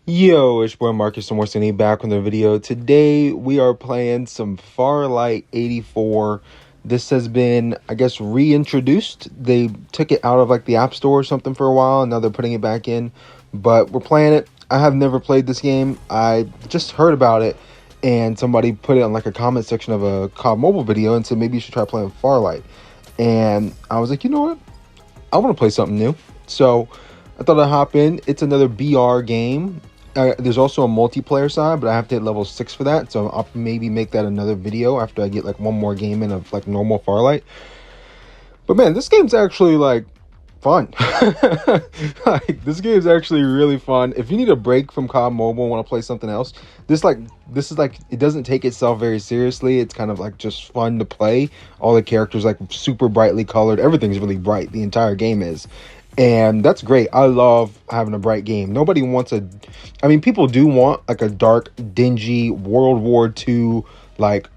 Yo, it's boy Marcus and Morrison back with the video. Today we are playing some Farlight 84. This has been, I guess, reintroduced. They took it out of like the App Store or something for a while, and now they're putting it back in. But we're playing it. I have never played this game. I just heard about it, and somebody put it on like a comment section of a COD mobile video and said maybe you should try playing Farlight. And I was like, you know what? I want to play something new. So I thought I'd hop in. It's another BR game. There's also a multiplayer side, but I have to hit level 6 for that. So I'll maybe make that another video after I get like one more game in of like normal Farlight. But man, this game's actually like fun. Like this game's actually really fun. If you need a break from COD Mobile and want to play something else, this is like it doesn't take itself very seriously. It's kind of like just fun to play. All the characters like super brightly colored. Everything's really bright. The entire game is. And that's great. I love having a bright game. Nobody wants I mean, people do want like a dark, dingy World War II, like,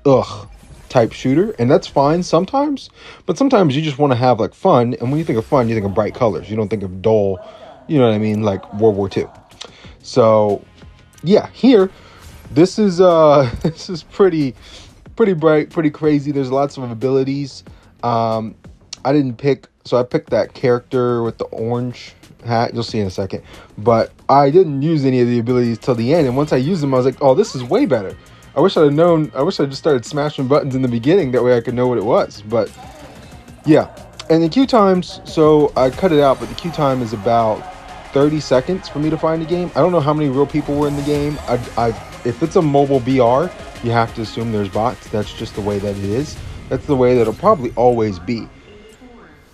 type shooter. And that's fine sometimes. But sometimes you just want to have like fun. And when you think of fun, you think of bright colors. You don't think of dull, you know what I mean? Like World War II. So yeah, here, this is this is pretty bright, pretty crazy. There's lots of abilities. I didn't pick, so I picked that character with the orange hat. You'll see in a second. But I didn't use any of the abilities till the end. And once I used them, I was like, oh, this is way better. I wish I'd known. I wish I just started smashing buttons in the beginning. That way I could know what it was. But yeah. And the queue times, so I cut it out, but the queue time is about 30 seconds for me to find a game. I don't know how many real people were in the game. If it's a mobile BR, you have to assume there's bots. That's just the way that it is. That's the way that it'll probably always be.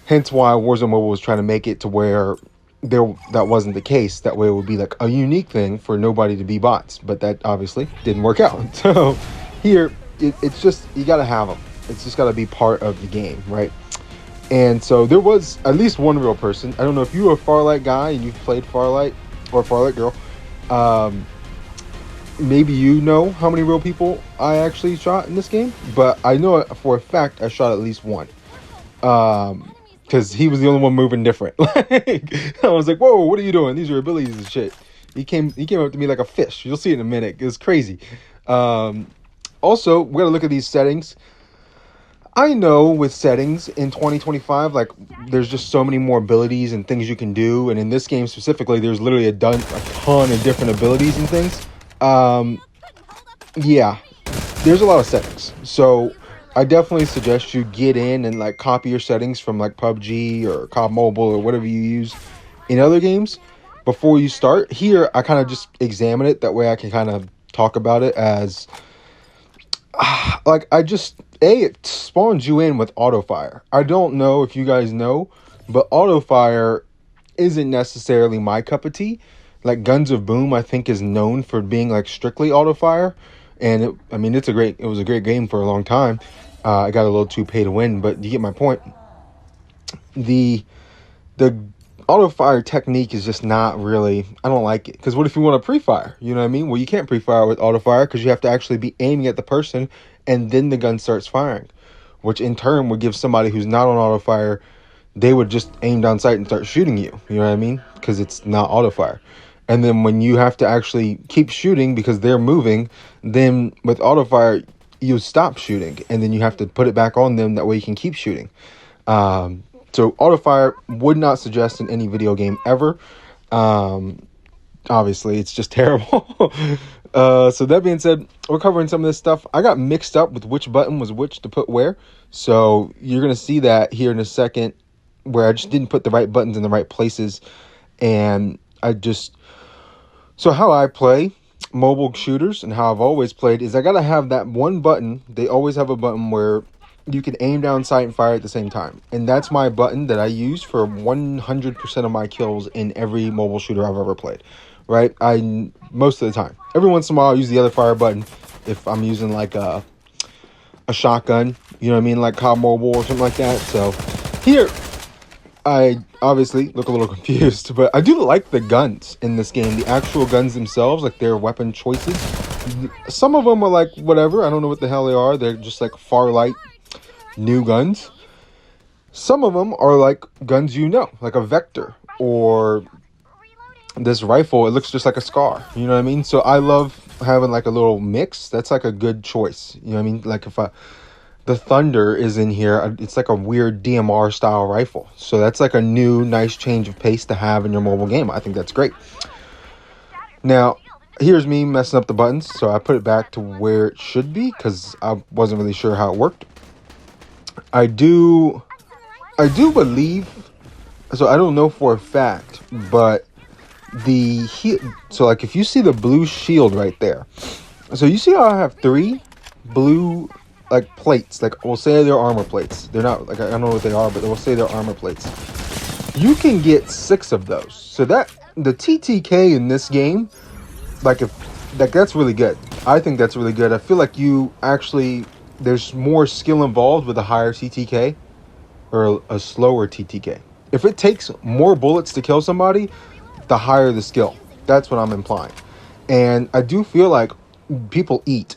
Hence why Warzone Mobile was trying to make it to where that wasn't the case. That way it would be like a unique thing for nobody to be bots. But that obviously didn't work out. So here, it's just, you got to have them. It's just got to be part of the game, right? And so there was at least one real person. I don't know if you were a Farlight guy and you've played Farlight, or Farlight girl. Maybe you know how many real people I actually shot in this game. But I know for a fact I shot at least one. Because he was the only one moving different. Like, I was like, whoa, what are you doing? These are abilities and shit. He came up to me like a fish. You'll see it in a minute. It was crazy. Also, we gotta look at these settings. I know with settings in 2025, like, there's just so many more abilities and things you can do. And in this game specifically, there's literally a ton of different abilities and things. Yeah, there's a lot of settings. So I definitely suggest you get in and like copy your settings from like PUBG or COD Mobile or whatever you use in other games before you start. Here, I kind of just examine it. That way I can kind of talk about it as like it spawns you in with auto fire. I don't know if you guys know, but auto fire isn't necessarily my cup of tea. Like Guns of Boom, I think is known for being like strictly auto fire. And it was a great game for a long time. I got a little too pay to win, but you get my point. The auto fire technique is just not really, I don't like it. Because what if you want to pre-fire? You know what I mean? Well, you can't pre-fire with auto fire because you have to actually be aiming at the person and then the gun starts firing. Which in turn would give somebody who's not on auto fire, they would just aim down sight and start shooting you. You know what I mean? Because it's not auto fire. And then when you have to actually keep shooting because they're moving, then with auto fire, you stop shooting. And then you have to put it back on them. That way you can keep shooting. So auto fire would not suggest in any video game ever. Obviously, it's just terrible. So that being said, we're covering some of this stuff. I got mixed up with which button was which to put where. So you're going to see that here in a second where I just didn't put the right buttons in the right places. And so how I play mobile shooters and how I've always played is I got to have that one button. They always have a button where you can aim down sight and fire at the same time. And that's my button that I use for 100% of my kills in every mobile shooter I've ever played. Right? Most of the time. Every once in a while, I use the other fire button if I'm using like a shotgun. You know what I mean? Like COD Mobile or something like that. So here, I obviously look a little confused, but I do like the guns in this game. The actual guns themselves, like their weapon choices. Some of them are like, whatever. I don't know what the hell they are. They're just like Farlight new guns. Some of them are like guns like a Vector or this rifle, it looks just like a Scar. You know what I mean? So I love having like a little mix. That's like a good choice. You know what I mean? Like if the Thunder is in here, it's like a weird DMR style rifle. So that's like a new nice change of pace to have in your mobile game. I think that's great. Now, here's me messing up the buttons. So I put it back to where it should be because I wasn't really sure how it worked. I do believe, so I don't know for a fact, but so like if you see the blue shield right there, so you see how I have 3 blue like plates, like we'll say they're armor plates. They're not, like, I don't know what they are, but we'll say they're armor plates. You can get 6 of those. So that the TTK in this game, like that's really good. I think that's really good. I feel like there's more skill involved with a higher TTK or a slower TTK. If it takes more bullets to kill somebody, the higher the skill. That's what I'm implying. And I do feel like people eat.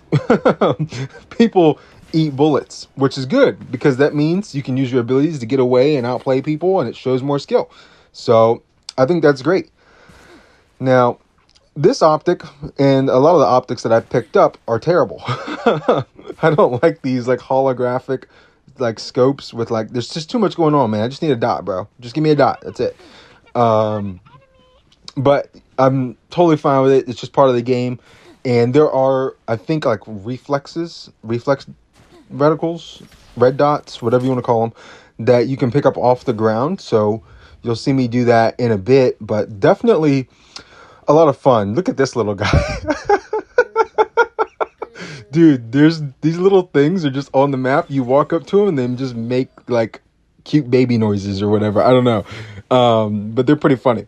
People eat bullets, which is good because that means you can use your abilities to get away and outplay people, and it shows more skill. So I think that's great. Now, this optic and a lot of the optics that I picked up are terrible. I don't like these like holographic like scopes with like, there's just too much going on, man. I just need a dot, bro. Just give me a dot. That's it. But I'm totally fine with it. It's just part of the game. And there are, I think, like reflex reticles, red dots, whatever you want to call them, that you can pick up off the ground. So you'll see me do that in a bit, but definitely a lot of fun. Look at this little guy. Dude, there's these little things are just on the map. You walk up to them and they just make like cute baby noises or whatever. I don't know. But they're pretty funny.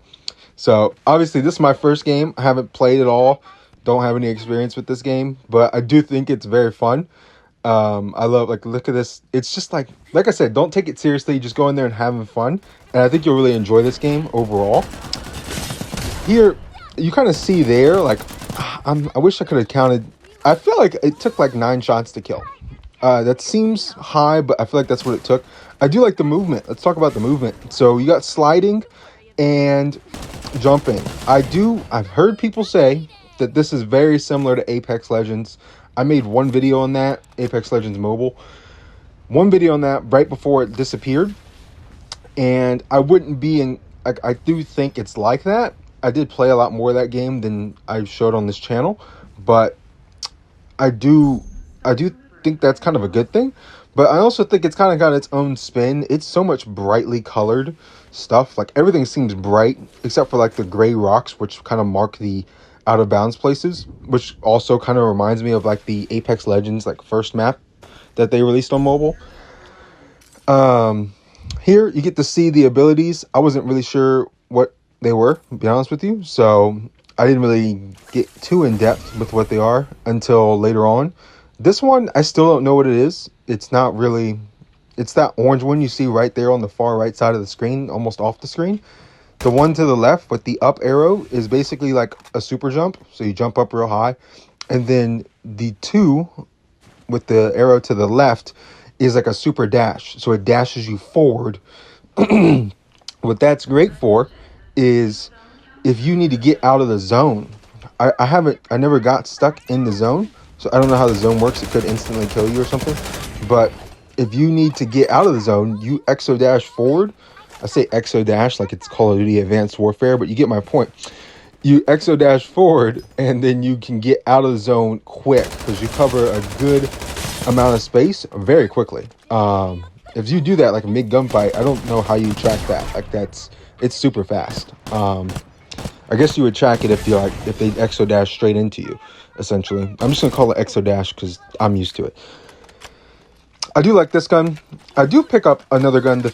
So obviously this is my first game. I haven't played at all. Don't have any experience with this game, but I do think it's very fun. I love, like, look at this. It's just like I said, don't take it seriously. Just go in there and having fun. And I think you'll really enjoy this game overall. Here, you kind of see there, like, I wish I could have counted. I feel like it took like 9 shots to kill. That seems high, but I feel like that's what it took. I do like the movement. Let's talk about the movement. So you got sliding and jumping. I've heard people say that this is very similar to Apex Legends. I made one video on that, Apex Legends Mobile. One video on that right before it disappeared. And I wouldn't be in, like, I do think it's like that. I did play a lot more of that game than I showed on this channel. But I do think that's kind of a good thing. But I also think it's kind of got its own spin. It's so much brightly colored stuff. Like, everything seems bright, except for like the gray rocks, which kind of mark the out of bounds places, which also kind of reminds me of like the Apex Legends like first map that they released on mobile. Here you get to see the abilities. I wasn't really sure what they were, to be honest with you, so I didn't really get too in depth with what they are until later on. This one, I still don't know what it is. It's not really, it's that orange one you see right there on the far right side of the screen, almost off the screen. The one to the left with the up arrow is basically like a super jump. So you jump up real high. And then the 2 with the arrow to the left is like a super dash. So it dashes you forward. What that's great for is if you need to get out of the zone. I never got stuck in the zone. So I don't know how the zone works. It could instantly kill you or something. But if you need to get out of the zone, you exo dash forward. I say exo dash like it's Call of Duty Advanced Warfare, but you get my point. You exo dash forward, and then you can get out of the zone quick because you cover a good amount of space very quickly. If you do that like a mid gunfight, I don't know how you track that. Like it's super fast. I guess you would track it if they exo dash straight into you. Essentially, I'm just gonna call it exo dash because I'm used to it. I do like this gun. I do pick up another gun, the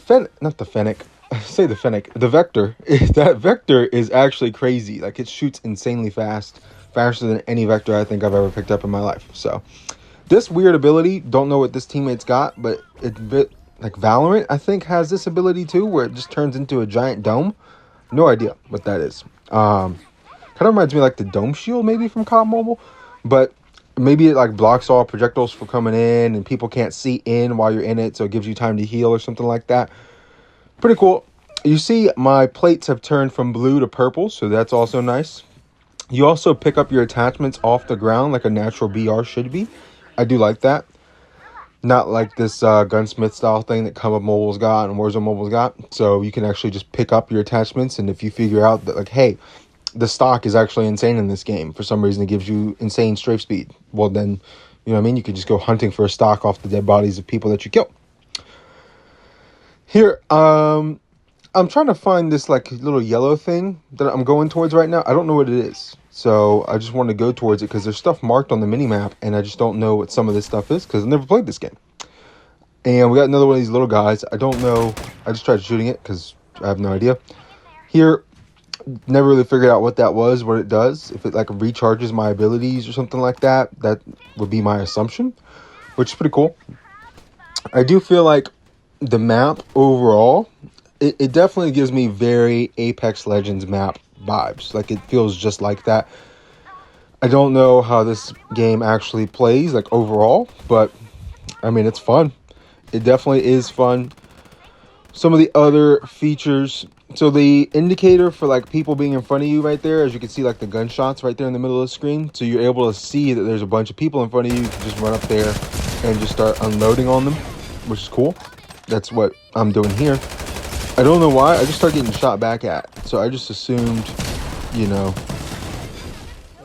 Vector. That Vector is actually crazy. Like, it shoots insanely fast, faster than any Vector I think I've ever picked up in my life. So, this weird ability, don't know what this teammate's got, but it's a bit like Valorant, I think, has this ability too, where it just turns into a giant dome. No idea what that is. Kind of reminds me of like the dome shield maybe from COD Mobile, but maybe it like blocks all projectiles from coming in and people can't see in while you're in it, so it gives you time to heal or something like that. Pretty cool. You see my plates have turned from blue to purple, so that's also nice. You also pick up your attachments off the ground like a natural BR should be. I do like that. Not like this gunsmith style thing that Codm Mobile's got and Warzone Mobile's got. So you can actually just pick up your attachments, and if you figure out that, like, hey, the stock is actually insane in this game, for some reason it gives you insane strafe speed, well then, you know what I mean, you could just go hunting for a stock off the dead bodies of people that you kill. Here, I'm trying to find this like little yellow thing that I'm going towards right now. I don't know what it is. So I just want to go towards it because there's stuff marked on the mini-map, and I just don't know what some of this stuff is because I've never played this game. And we got another one of these little guys. I don't know. I just tried shooting it because I have no idea. Here, never really figured out what that was, what it does. If it like recharges my abilities or something like that, that would be my assumption, which is pretty cool. I do feel like the map overall, it definitely gives me very Apex Legends map vibes. Like, it feels just like that. I don't know how this game actually plays, like, overall, but I mean, it's fun. It definitely is fun. Some of the other features, so the indicator for like people being in front of you right there, as you can see, like the gunshots right there in the middle of the screen, so you're able to see that there's a bunch of people in front of you. You can just run up there and just start unloading on them, which is cool. That's what I'm doing here. I don't know why, I just started getting shot back at. So I just assumed, you know,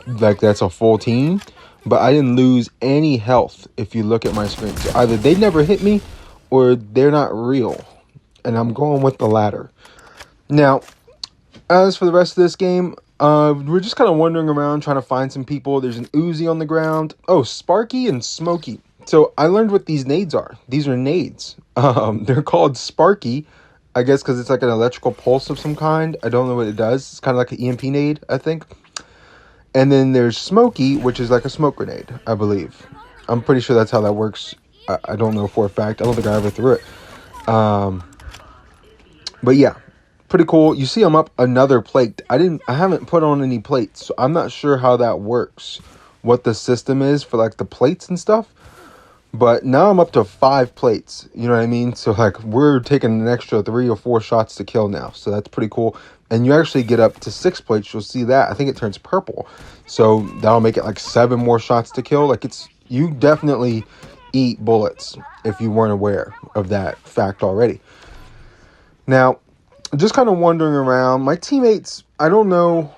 like that's a full team. But I didn't lose any health if you look at my screen. So either they never hit me or they're not real. And I'm going with the latter. Now, as for the rest of this game, we're just kind of wandering around trying to find some people. There's an Uzi on the ground. Oh, Sparky and Smokey. So I learned what these nades are. These are nades. They're called Sparky, I guess because it's like an electrical pulse of some kind. I don't know what it does. It's kind of like an EMP nade, I think. And then there's Smokey, which is like a smoke grenade, I believe. I'm pretty sure that's how that works. I don't know for a fact. I don't think I ever threw it. But yeah, pretty cool. You see I'm up another plate. I haven't put on any plates, so I'm not sure how that works. What the system is for like the plates and stuff. But now I'm up to 5 plates. You know what I mean? So like we're taking an extra 3 or 4 shots to kill now. So that's pretty cool. And you actually get up to 6 plates. You'll see that. I think it turns purple. So that'll make it like 7 more shots to kill. Like you definitely eat bullets if you weren't aware of that fact already. Now, just kind of wandering around. My teammates, I don't know.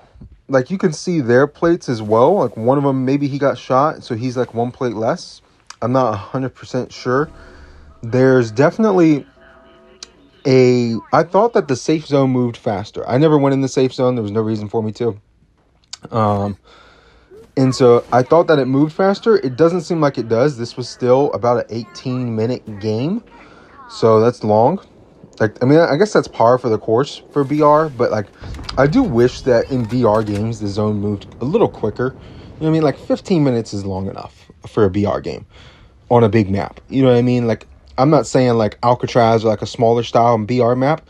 Like you can see their plates as well. Like one of them, maybe he got shot. So he's like 1 plate less. I'm not 100% sure. There's definitely I thought that the safe zone moved faster. I never went in the safe zone. There was no reason for me to. And so I thought that it moved faster. It doesn't seem like it does. This was still about an 18-minute game. So that's long. Like, I mean, I guess that's par for the course for VR. But like, I do wish that in VR games, the zone moved a little quicker. You know what I mean? Like 15 minutes is long enough for a VR game on a big map. You know what I mean? Like, I'm not saying like Alcatraz or like a smaller style VR map.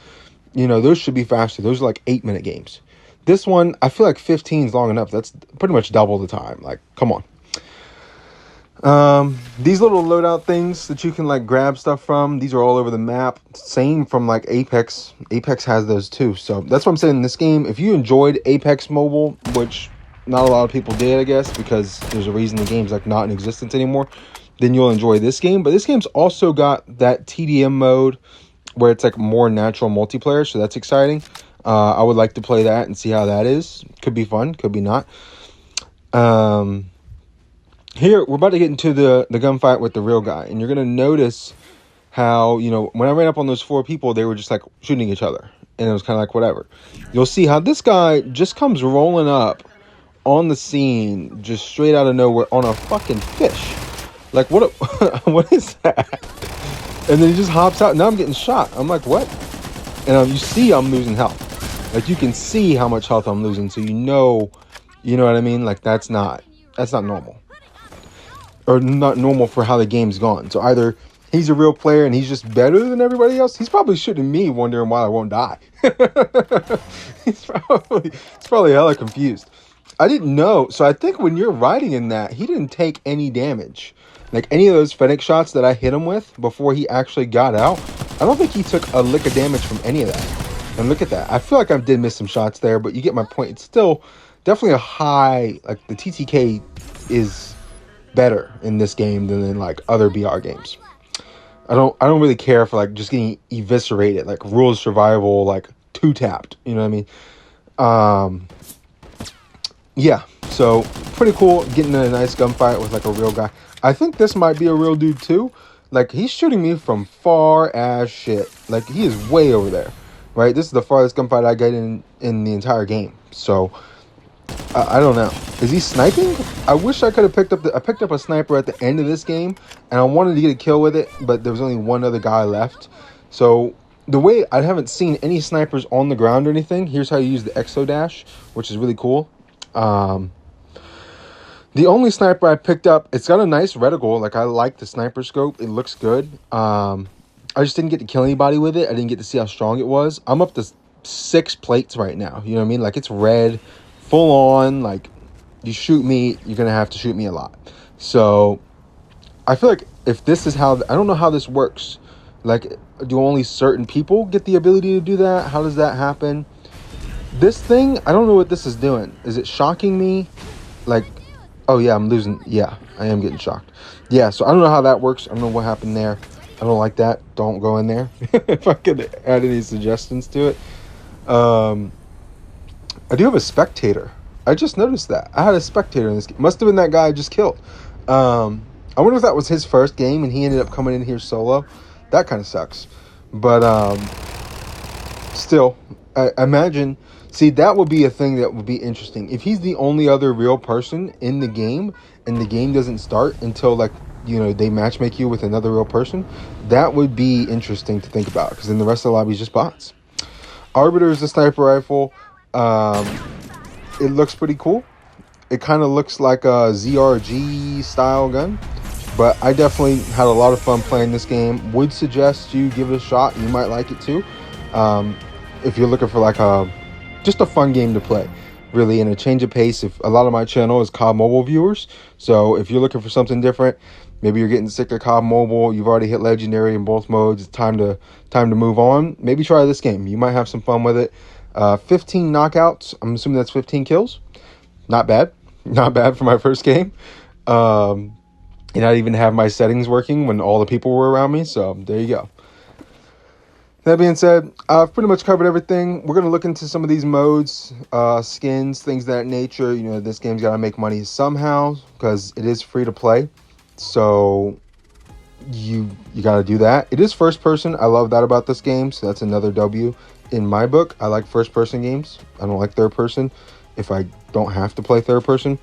You know, those should be faster. Those are like 8-minute games. This one, I feel like 15 is long enough. That's pretty much double the time. Like, come on. These little loadout things that you can like grab stuff from, these are all over the map. Same from like Apex. Apex has those too. So that's what I'm saying in this game. If you enjoyed Apex Mobile, which not a lot of people did, I guess, because there's a reason the game's like not in existence anymore, then you'll enjoy this game. But this game's also got that TDM mode where it's like more natural multiplayer, so that's exciting. I would like to play that and see how that is. Could be fun, could be not. Here, we're about to get into the gunfight with the real guy, and you're going to notice how, you know, when I ran up on those 4 people, they were just like shooting each other, and it was kind of like whatever. You'll see how this guy just comes rolling up on the scene, just straight out of nowhere on a fucking fish. Like, what is that? And then he just hops out. Now I'm getting shot. I'm like, what? And you see I'm losing health. Like, you can see how much health I'm losing. So you know what I mean? Like, that's not normal. Or not normal for how the game's gone. So either he's a real player and he's just better than everybody else. He's probably shooting me, wondering why I won't die. It's probably hella confused. I didn't know. So I think when you're riding in that, he didn't take any damage. Like any of those Fennec shots that I hit him with before he actually got out, I don't think he took a lick of damage from any of that. And look at that. I feel like I did miss some shots there, but you get my point. It's still definitely a high, like the TTK is better in this game than in like other BR games. I don't really care for like just getting eviscerated, like rules survival, like two tapped. You know what I mean? Yeah. So pretty cool. Getting in a nice gunfight with like a real guy. I think this might be a real dude too. Like he's shooting me from far as shit. Like he is way over there, right? This is the farthest gunfight I get in the entire game. So I don't know. Is he sniping? I wish I could have picked up I picked up a sniper at the end of this game, and I wanted to get a kill with it, but there was only one other guy left. So the way I haven't seen any snipers on the ground or anything. Here's how you use the exo dash, which is really cool. The only sniper I picked up, it's got a nice reticle. Like I like the sniper scope. It looks good. I just didn't get to kill anybody with it. I didn't get to see how strong it was. I'm up to 6 plates right now. You know what I mean? Like it's red. Full on, like, you shoot me, you're going to have to shoot me a lot. So, I feel like if this is how, I don't know how this works. Like, do only certain people get the ability to do that? How does that happen? This thing, I don't know what this is doing. Is it shocking me? Like, oh yeah, I'm losing. Yeah, I am getting shocked. Yeah, so I don't know how that works. I don't know what happened there. I don't like that. Don't go in there. If I could add any suggestions to it. I do have a spectator. I just noticed that. I had a spectator in this game. Must have been that guy I just killed. I wonder if that was his first game and he ended up coming in here solo. That kind of sucks. But still, I imagine... See, that would be a thing that would be interesting. If he's the only other real person in the game and the game doesn't start until, like, you know, they matchmake you with another real person, that would be interesting to think about because then the rest of the lobby is just bots. Arbiter is the sniper rifle. It looks pretty cool. It kind of looks like a ZRG style gun, but I definitely had a lot of fun playing this game. Would suggest you give it a shot. You might like it too. If you're looking for like just a fun game to play, really, and a change of pace. If a lot of my channel is COD Mobile viewers, so if you're looking for something different, maybe you're getting sick of COD Mobile, you've already hit Legendary in both modes, it's time to move on. Maybe try this game. You might have some fun with it. 15 knockouts. I'm assuming that's 15 kills. Not bad. Not bad for my first game. And I even have my settings working when all the people were around me. So there you go. That being said, I've pretty much covered everything. We're going to look into some of these modes, skins, things of that nature. You know, this game's got to make money somehow because it is free to play. So you got to do that. It is first person. I love that about this game. So that's another W. In my book, I like first person games. I don't like third person if I don't have to play third person.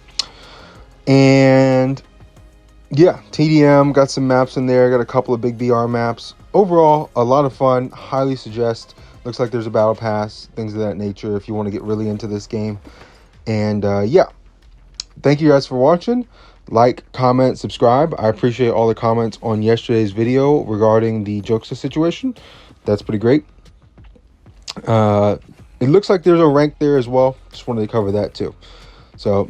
And yeah, TDM, got some maps in there. Got a couple of big BR maps. Overall, a lot of fun. Highly suggest. Looks like there's a battle pass, things of that nature if you want to get really into this game. And yeah, thank you guys for watching. Like, comment, subscribe. I appreciate all the comments on yesterday's video regarding the Jokester situation. That's pretty great. It looks like there's a rank there as well. Just wanted to cover that too. So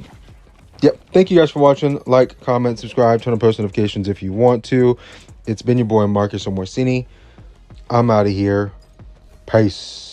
yep, thank you guys for watching. Like, comment, subscribe, turn on post notifications if you want to. It's been your boy Marcus Omorsini. I'm out of here. Peace.